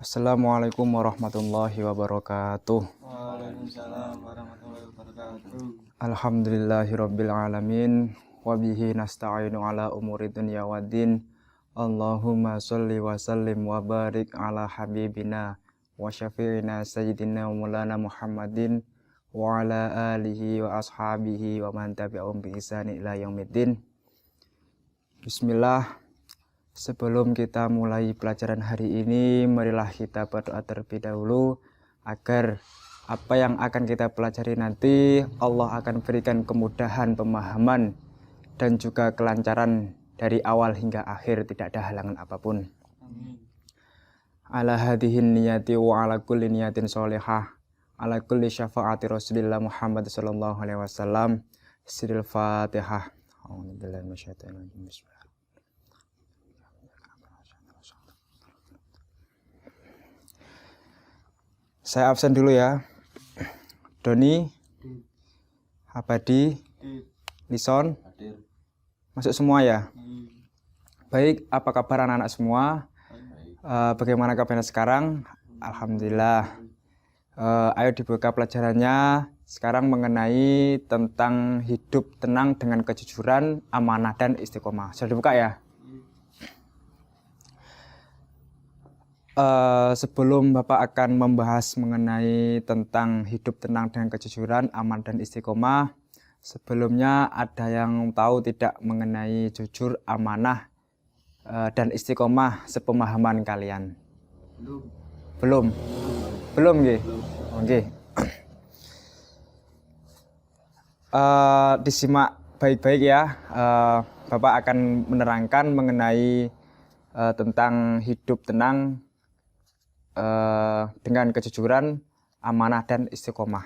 Assalamualaikum warahmatullahi wabarakatuh. Waalaikumsalam warahmatullahi wabarakatuh. Alhamdulillahirabbil alamin wa bihi nasta'inu ala umuri dunya waddin. Allahumma sholli wa sallim wa barik ala habibina wa syafi'ina sayyidina wa maulana Muhammadin wa ala alihi wa ashabihi wa man tabi'ahum bi ihsani ila yaumiddin. Bismillah. Sebelum kita mulai pelajaran hari ini, marilah kita berdoa terlebih dahulu agar apa yang akan kita pelajari nanti Allah akan berikan kemudahan pemahaman dan juga kelancaran dari awal hingga akhir, tidak ada halangan apapun. Amin. Ala hadihin niyati wa ala kulli niyatin sholihah ala kulli syafaati Rasulillah Muhammad sallallahu alaihi wasallam. Siril Fatihah. A'udzubillahi minasyaitonir rajim. Bismillah. Saya absen dulu ya. Doni, Abadi, Lison, masuk semua ya. Baik, apa kabar anak-anak semua? Bagaimana kabarnya sekarang? Alhamdulillah. Ayo dibuka pelajarannya. Sekarang mengenai tentang hidup tenang dengan kejujuran, amanah dan istiqomah. Sudah dibuka ya? Sebelum Bapak akan membahas mengenai tentang hidup tenang dengan kejujuran, aman dan istiqomah, sebelumnya ada yang tahu tidak mengenai jujur, amanah, dan istiqomah sepemahaman kalian? Belum? Belum, nggih? Oke. Disimak baik-baik ya. Bapak akan menerangkan mengenai tentang hidup tenang dengan kejujuran, amanah dan istiqomah.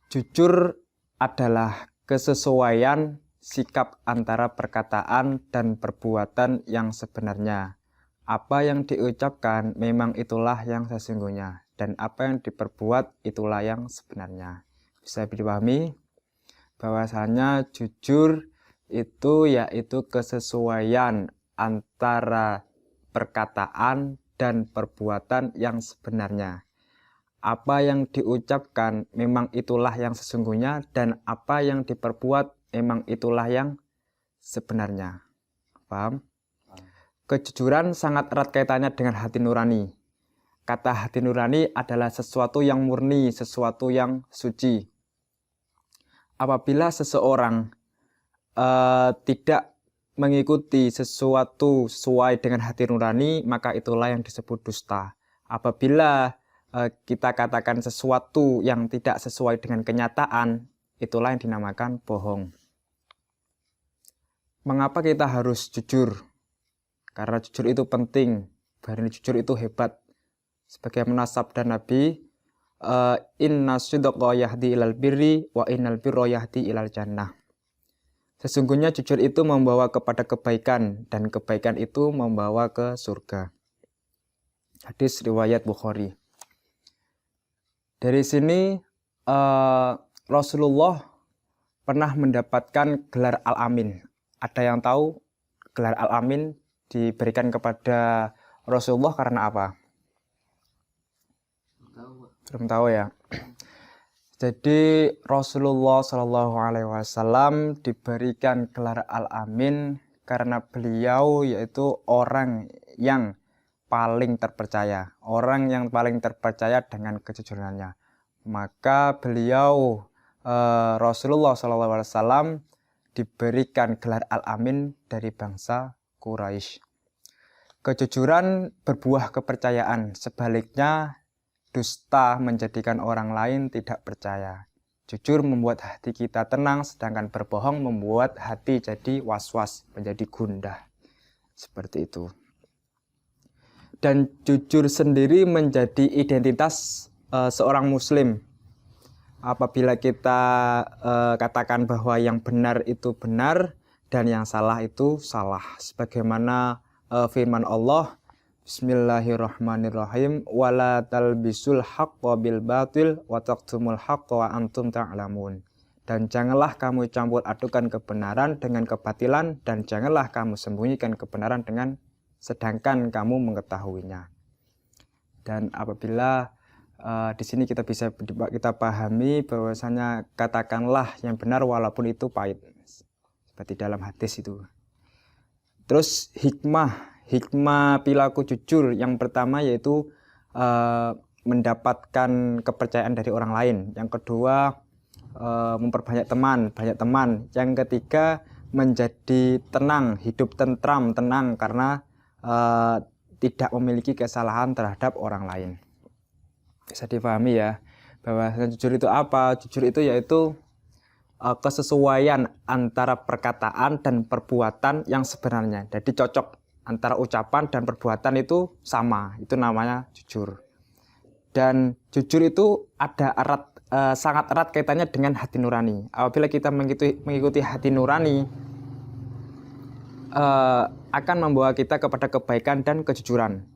Jujur adalah kesesuaian sikap antara perkataan dan perbuatan yang sebenarnya. Apa yang diucapkan memang itulah yang sesungguhnya, dan apa yang diperbuat itulah yang sebenarnya. Bisa dipahami bahwasanya jujur itu yaitu kesesuaian antara perkataan dan perbuatan yang sebenarnya. Apa yang diucapkan memang itulah yang sesungguhnya, dan apa yang diperbuat memang itulah yang sebenarnya. Paham? Kejujuran sangat erat kaitannya dengan hati nurani. Kata hati nurani adalah sesuatu yang murni, sesuatu yang suci. Apabila seseorang tidak mengikuti sesuatu sesuai dengan hati nurani, maka itulah yang disebut dusta. Apabila kita katakan sesuatu yang tidak sesuai dengan kenyataan, itulah yang dinamakan bohong. Mengapa kita harus jujur? Karena jujur itu penting, karena jujur itu hebat. Sebagaimana sabda Nabi, inna sidqa yahdi ilal birri wa innal birra yahdi ilal jannah. Sesungguhnya jujur itu membawa kepada kebaikan, dan kebaikan itu membawa ke surga. Hadis riwayat Bukhari. Dari sini Rasulullah pernah mendapatkan gelar Al-Amin. Ada yang tahu gelar Al-Amin diberikan kepada Rasulullah karena apa? Belum tahu ya. Jadi Rasulullah Shallallahu Alaihi Wasallam diberikan gelar Al-Amin karena beliau yaitu orang yang paling terpercaya, orang yang paling terpercaya dengan kejujurannya. Maka beliau Rasulullah Shallallahu Alaihi Wasallam diberikan gelar Al-Amin dari bangsa Quraisy. Kejujuran berbuah kepercayaan, sebaliknya dusta menjadikan orang lain tidak percaya. Jujur membuat hati kita tenang, sedangkan berbohong membuat hati jadi was-was, menjadi gundah. Seperti itu. Dan jujur sendiri menjadi identitas seorang muslim. Apabila kita katakan bahwa yang benar itu benar dan yang salah itu salah. Sebagaimana firman Allah, Bismillahirrahmanirrahim, wala talbisul haqqa bil batil wa taqtumul haqqa wa antum ta'lamun. Dan janganlah kamu campur adukan kebenaran dengan kebatilan, dan janganlah kamu sembunyikan kebenaran dengan sedangkan kamu mengetahuinya. Dan apabila di sini kita pahami bahwasanya katakanlah yang benar walaupun itu pahit, seperti dalam hadis itu. Terus hikmah perilaku jujur yang pertama yaitu mendapatkan kepercayaan dari orang lain. Yang kedua memperbanyak banyak teman. Yang ketiga menjadi tenang, hidup tenang karena tidak memiliki kesalahan terhadap orang lain. Bisa dipahami ya, bahwa jujur itu apa? Jujur itu yaitu kesesuaian antara perkataan dan perbuatan yang sebenarnya. Jadi cocok antara ucapan dan perbuatan itu sama, itu namanya jujur. Dan jujur itu ada sangat erat kaitannya dengan hati nurani. Apabila kita mengikuti hati nurani, akan membawa kita kepada kebaikan dan kejujuran.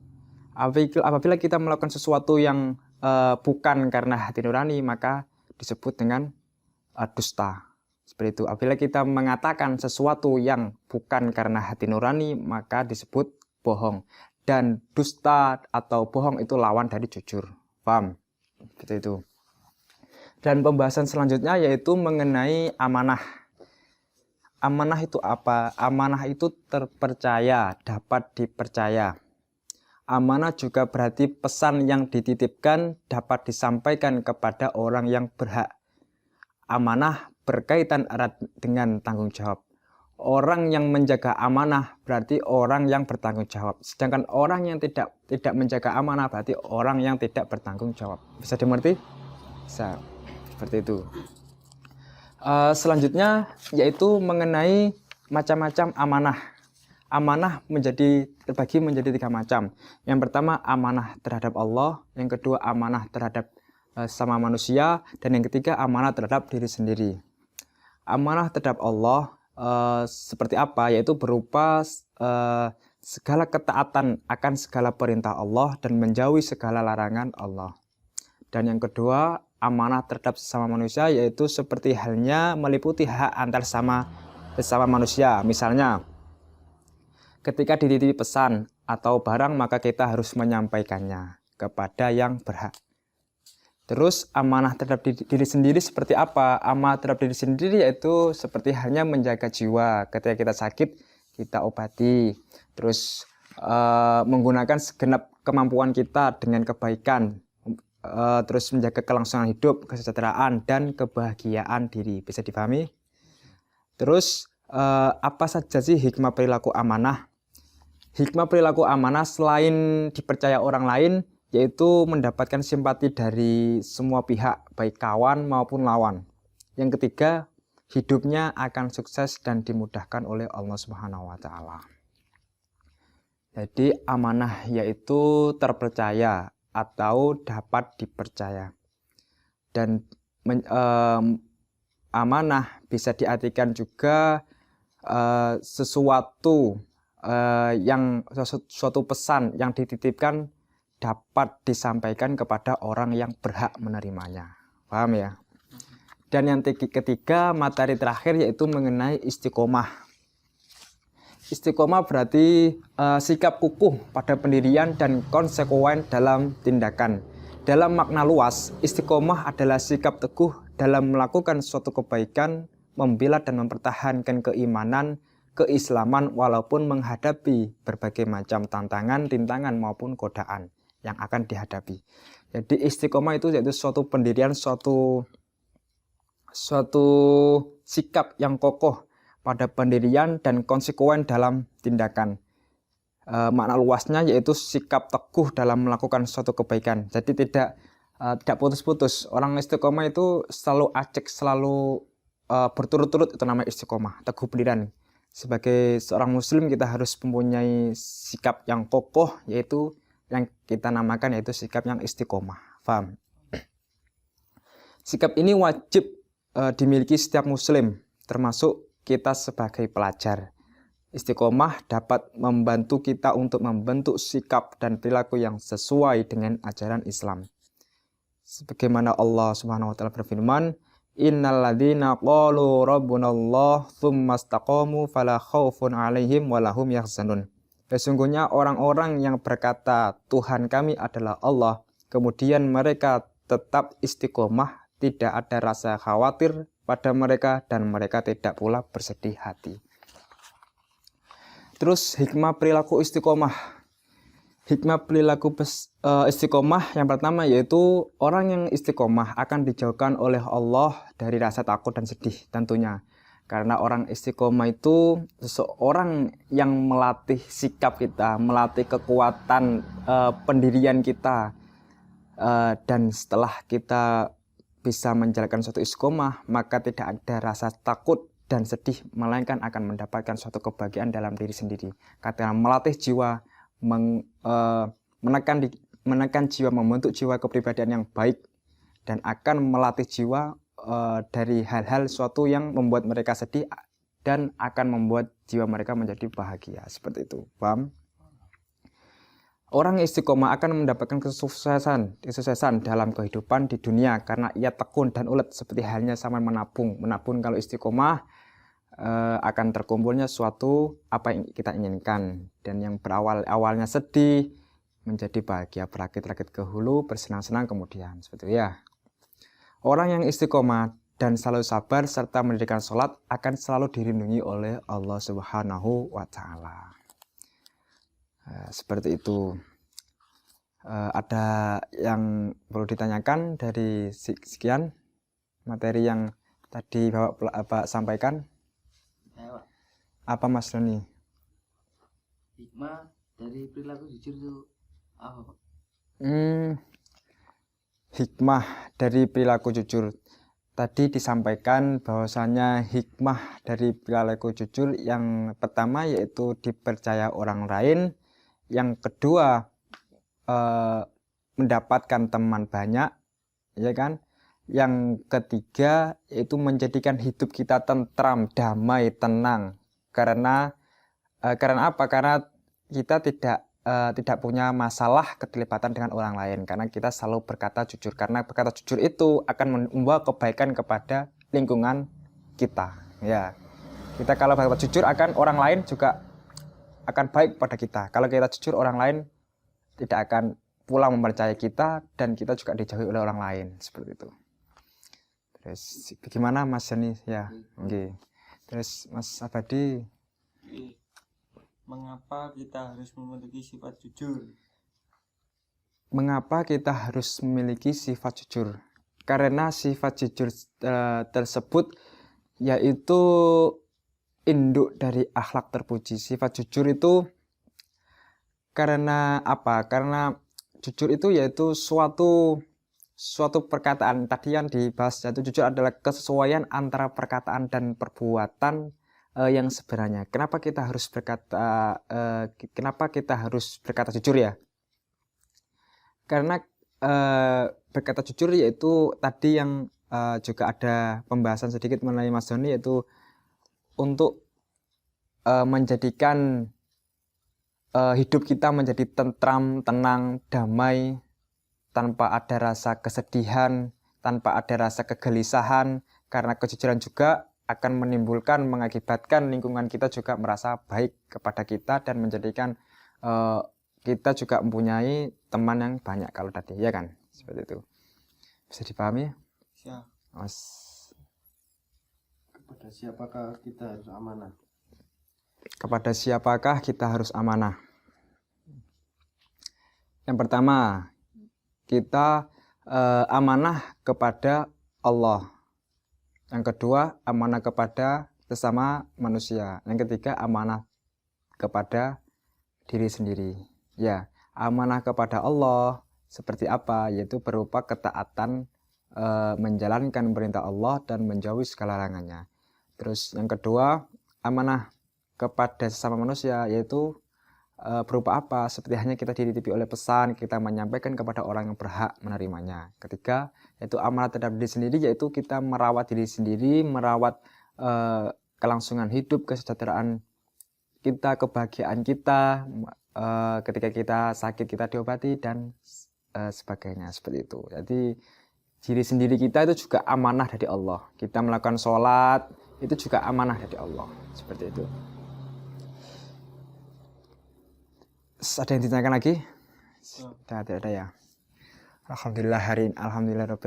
Apabila kita melakukan sesuatu yang bukan karena hati nurani, maka disebut dengan dusta. Seperti itu. Apabila kita mengatakan sesuatu yang bukan karena hati nurani, maka disebut bohong. Dan dusta atau bohong itu lawan dari jujur. Paham? Seperti itu. Dan pembahasan selanjutnya yaitu mengenai amanah. Amanah itu apa? Amanah itu terpercaya, dapat dipercaya. Amanah juga berarti pesan yang dititipkan dapat disampaikan kepada orang yang berhak. Amanah berkaitan erat dengan tanggung jawab. Orang yang menjaga amanah berarti orang yang bertanggung jawab. Sedangkan orang yang tidak menjaga amanah berarti orang yang tidak bertanggung jawab. Bisa dimengerti? Bisa. Seperti itu. Selanjutnya yaitu mengenai macam-macam amanah. Amanah terbagi menjadi 3 macam. Yang pertama amanah terhadap Allah, yang kedua amanah terhadap sama manusia, dan yang ketiga amanah terhadap diri sendiri. Amanah terhadap Allah seperti apa? Yaitu berupa segala ketaatan akan segala perintah Allah dan menjauhi segala larangan Allah. Dan yang kedua amanah terhadap sesama manusia yaitu seperti halnya meliputi hak antar sesama manusia. Misalnya ketika dititipi pesan atau barang, maka kita harus menyampaikannya kepada yang berhak. Terus amanah terhadap diri sendiri seperti apa? Amanah terhadap diri sendiri yaitu seperti halnya menjaga jiwa. Ketika kita sakit, kita obati. Terus menggunakan segenap kemampuan kita dengan kebaikan. Terus menjaga kelangsungan hidup, kesejahteraan, dan kebahagiaan diri. Bisa dipahami? Terus apa saja sih hikmah perilaku amanah? Hikmah perilaku amanah selain dipercaya orang lain, yaitu mendapatkan simpati dari semua pihak, baik kawan maupun lawan. Yang ketiga, hidupnya akan sukses dan dimudahkan oleh Allah Subhanahu wa Ta'ala. Jadi amanah yaitu terpercaya atau dapat dipercaya. Dan amanah bisa diartikan juga suatu pesan yang dititipkan dapat disampaikan kepada orang yang berhak menerimanya. Paham ya? Dan yang ketiga, materi terakhir yaitu mengenai istiqomah. Istiqomah berarti sikap kukuh pada pendirian dan konsekuen dalam tindakan. Dalam makna luas, istiqomah adalah sikap teguh dalam melakukan suatu kebaikan, membela dan mempertahankan keimanan, keislaman walaupun menghadapi berbagai macam tantangan, rintangan maupun godaan yang akan dihadapi. Jadi istiqomah itu yaitu suatu pendirian, suatu sikap yang kokoh pada pendirian dan konsekuen dalam tindakan. Makna luasnya yaitu sikap teguh dalam melakukan suatu kebaikan. Jadi tidak putus-putus. Orang istiqomah itu selalu acek, selalu berturut-turut, itu namanya istiqomah, teguh pendirian. Sebagai seorang muslim kita harus mempunyai sikap yang kokoh, yaitu yang kita namakan yaitu sikap yang istiqomah. Paham? Sikap ini wajib dimiliki setiap muslim, termasuk kita sebagai pelajar. Istiqomah dapat membantu kita untuk membentuk sikap dan perilaku yang sesuai dengan ajaran Islam. Sebagaimana Allah Subhanahu wa Ta'ala berfirman, Innal ladzina qalu rabbunallah tsumma istaqamu fala khaufun 'alaihim wa lahum yahzanun. Sesungguhnya orang-orang yang berkata Tuhan kami adalah Allah, kemudian mereka tetap istiqomah, tidak ada rasa khawatir pada mereka dan mereka tidak pula bersedih hati. Terus hikmah perilaku istiqomah. Hikmah perilaku istiqomah yang pertama yaitu orang yang istiqomah akan dijauhkan oleh Allah dari rasa takut dan sedih tentunya. Karena orang istiqomah itu seseorang yang melatih sikap kita, melatih kekuatan pendirian kita. Dan setelah kita bisa menjalankan suatu istiqomah, maka tidak ada rasa takut dan sedih, melainkan akan mendapatkan suatu kebahagiaan dalam diri sendiri. Karena melatih jiwa, menekan jiwa, membentuk jiwa kepribadian yang baik, dan akan melatih jiwa dari hal-hal suatu yang membuat mereka sedih dan akan membuat jiwa mereka menjadi bahagia. Seperti itu, paham? Orang istiqomah akan mendapatkan kesuksesan dalam kehidupan di dunia karena ia tekun dan ulet seperti halnya sama menabung. Menabung kalau istiqomah akan terkumpulnya suatu apa yang kita inginkan, dan yang awalnya sedih menjadi bahagia, berakit-rakit ke hulu, bersenang-senang kemudian. Seperti itu ya. Orang yang istiqomah dan selalu sabar serta mendirikan sholat akan selalu dilindungi oleh Allah Subhanahu wa Ta'ala. Seperti itu. Ada yang perlu ditanyakan dari sekian materi yang tadi Bapak sampaikan? Apa Mas Doni? Hikmah dari perilaku jujur itu apa, Pak? Hikmah dari perilaku jujur. Tadi disampaikan bahwasanya hikmah dari perilaku jujur yang pertama yaitu dipercaya orang lain, yang kedua mendapatkan teman banyak, ya kan? Yang ketiga yaitu menjadikan hidup kita tentram, damai, tenang. Karena apa? Karena kita tidak punya masalah keterlibatan dengan orang lain, karena kita selalu berkata jujur. Karena berkata jujur itu akan membawa kebaikan kepada lingkungan kita. Ya, kita kalau berkata jujur akan orang lain juga akan baik pada kita. Kalau kita jujur, orang lain tidak akan pula mempercayai kita dan kita juga dijauhi oleh orang lain. Seperti itu. Terus bagaimana Mas Jani? Ya, oke. Terus Mas Abadi, mengapa kita harus memiliki sifat jujur? Mengapa kita harus memiliki sifat jujur? Karena sifat jujur tersebut yaitu induk dari akhlak terpuji. Sifat jujur itu karena apa? Karena jujur itu yaitu suatu perkataan. Tadi yang dibahas yaitu jujur adalah kesesuaian antara perkataan dan perbuatan yang sebenarnya. Kenapa kita harus berkata jujur ya? Karena berkata jujur yaitu tadi yang juga ada pembahasan sedikit mengenai Mas Doni, yaitu untuk menjadikan hidup kita menjadi tentram, tenang, damai, tanpa ada rasa kesedihan, tanpa ada rasa kegelisahan. Karena kejujuran juga akan mengakibatkan lingkungan kita juga merasa baik kepada kita dan menjadikan kita juga mempunyai teman yang banyak kalau tadi, ya kan? Seperti itu. Bisa dipahami? Ya. Kepada siapakah kita harus amanah? Kepada siapakah kita harus amanah? Yang pertama, kita amanah kepada Allah. Yang kedua, amanah kepada sesama manusia. Yang ketiga, amanah kepada diri sendiri. Ya, amanah kepada Allah seperti apa? Yaitu berupa ketaatan, menjalankan perintah Allah dan menjauhi segala larangannya. Terus yang kedua, amanah kepada sesama manusia yaitu berupa apa? Seperti hanya kita dititipi oleh pesan, kita menyampaikan kepada orang yang berhak menerimanya. Ketiga, yaitu amanah terhadap diri sendiri, yaitu kita merawat diri sendiri, merawat kelangsungan hidup, kesejahteraan kita, kebahagiaan kita, ketika kita sakit kita diobati dan sebagainya, seperti itu. Jadi diri sendiri kita itu juga amanah dari Allah. Kita melakukan sholat itu juga amanah dari Allah, seperti itu. Ada yang ditanyakan lagi? Tidak ada ya. Alhamdulillah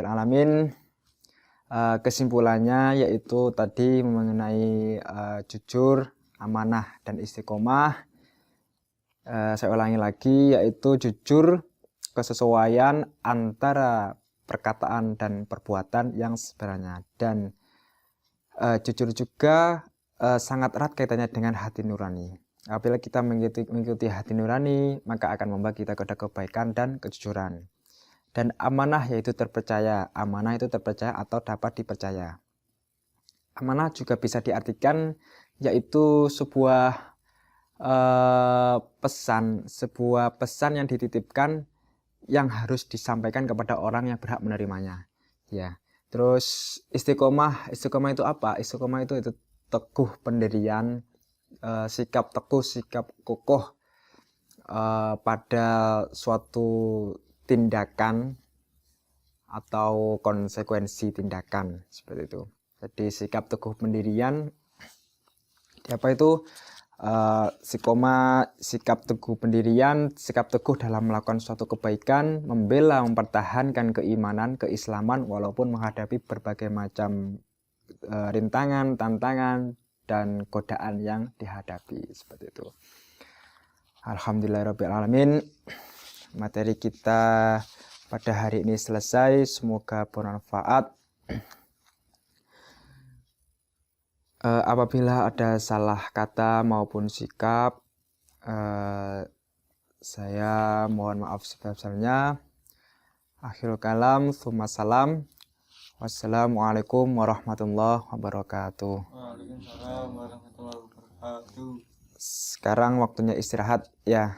alamin. Kesimpulannya yaitu tadi mengenai jujur, amanah dan istiqomah. Saya ulangi lagi, yaitu jujur, kesesuaian antara perkataan dan perbuatan yang sebenarnya, dan jujur juga sangat erat kaitannya dengan hati nurani. Apabila kita mengikuti hati nurani, maka akan membawa kita kepada kebaikan dan kejujuran. Dan amanah yaitu terpercaya. Amanah itu terpercaya atau dapat dipercaya. Amanah juga bisa diartikan yaitu sebuah pesan yang dititipkan yang harus disampaikan kepada orang yang berhak menerimanya. Ya. Terus istiqomah itu apa? Istiqomah itu teguh pendirian, sikap teguh, sikap kokoh pada suatu tindakan atau konsekuensi tindakan, seperti itu. Jadi sikap teguh pendirian, apa itu? Sikap teguh pendirian, sikap teguh dalam melakukan suatu kebaikan, membela, mempertahankan keimanan, keislaman walaupun menghadapi berbagai macam rintangan, tantangan, dan godaan yang dihadapi, seperti itu. Alhamdulillahirabbil alamin. Materi kita pada hari ini selesai, semoga bermanfaat. Apabila ada salah kata maupun sikap, saya mohon maaf sebesar-besarnya. Akhirul kalam, tsumma salam. Wassalamualaikum warahmatullahi wabarakatuh. Waalaikumsalam warahmatullahi wabarakatuh. Sekarang waktunya istirahat ya.